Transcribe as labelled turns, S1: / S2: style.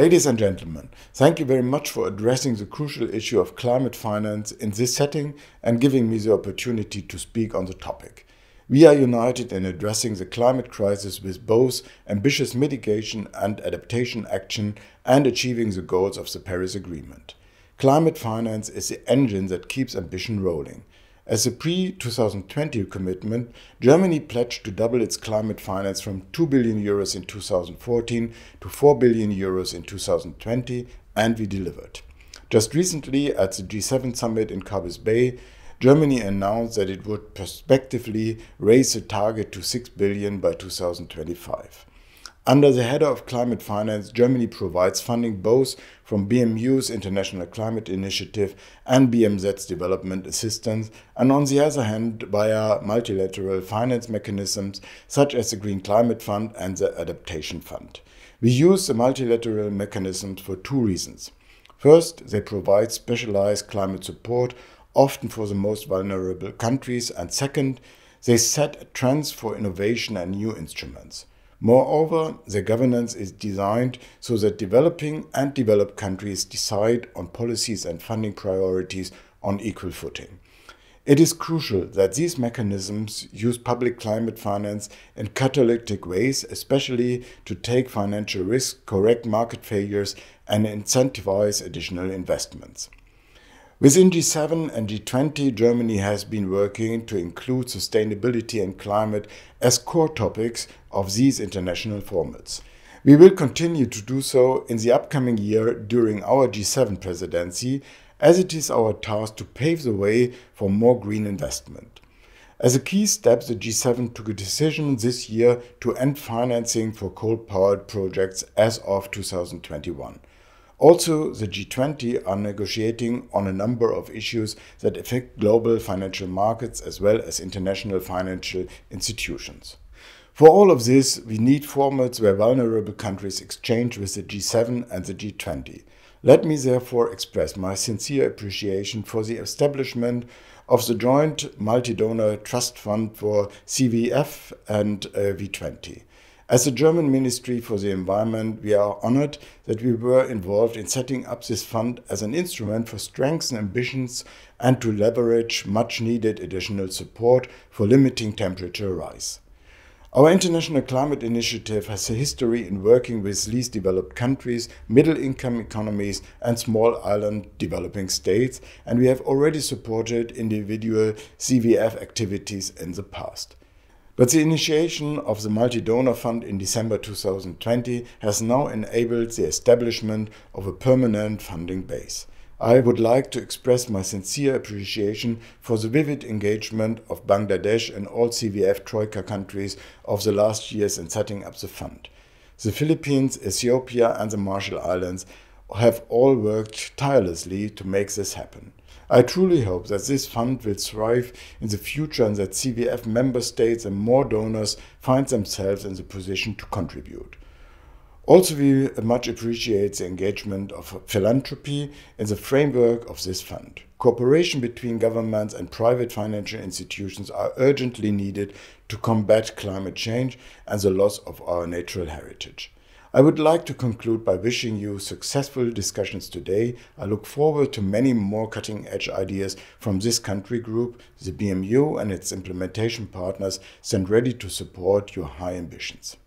S1: Ladies and gentlemen, thank you very much for addressing the crucial issue of climate finance in this setting and giving me the opportunity to speak on the topic. We are united in addressing the climate crisis with both ambitious mitigation and adaptation action and achieving the goals of the Paris Agreement. Climate finance is the engine that keeps ambition rolling. As a pre-2020 commitment, Germany pledged to double its climate finance from 2 billion euros in 2014 to 4 billion euros in 2020, and we delivered. Just recently, at the G7 summit in Carbis Bay, Germany announced that it would prospectively raise the target to 6 billion by 2025. Under the header of climate finance, Germany provides funding both from BMU's International Climate Initiative and BMZ's development assistance, and on the other hand via multilateral finance mechanisms such as the Green Climate Fund and the Adaptation Fund. We use the multilateral mechanisms for two reasons. First, they provide specialized climate support, often for the most vulnerable countries, and second, they set trends for innovation and new instruments. Moreover, their governance is designed so that developing and developed countries decide on policies and funding priorities on equal footing. It is crucial that these mechanisms use public climate finance in catalytic ways, especially to take financial risk, correct market failures, and incentivize additional investments. Within G7 and G20, Germany has been working to include sustainability and climate as core topics of these international formats. We will continue to do so in the upcoming year during our G7 presidency, as it is our task to pave the way for more green investment. As a key step, the G7 took a decision this year to end financing for coal-powered projects as of 2021. Also, the G20 are negotiating on a number of issues that affect global financial markets as well as international financial institutions. For all of this, we need formats where vulnerable countries exchange with the G7 and the G20. Let me therefore express my sincere appreciation for the establishment of the joint multi-donor trust fund for CVF and V20. As the German Ministry for the Environment, we are honored that we were involved in setting up this fund as an instrument for strengthening ambitions and to leverage much-needed additional support for limiting temperature rise. Our International Climate Initiative has a history in working with least developed countries, middle-income economies, and small island developing states, and we have already supported individual CVF activities in the past. But the initiation of the multi-donor fund in December 2020 has now enabled the establishment of a permanent funding base. I would like to express my sincere appreciation for the vivid engagement of Bangladesh and all CVF Troika countries of the last years in setting up the fund. The Philippines, Ethiopia and the Marshall Islands have all worked tirelessly to make this happen. I truly hope that this fund will thrive in the future and that CVF member states and more donors find themselves in the position to contribute. Also, we much appreciate the engagement of philanthropy in the framework of this fund. Cooperation between governments and private financial institutions are urgently needed to combat climate change and the loss of our natural heritage. I would like to conclude by wishing you successful discussions today. I look forward to many more cutting-edge ideas from this country group. The BMU and its implementation partners stand ready to support your high ambitions.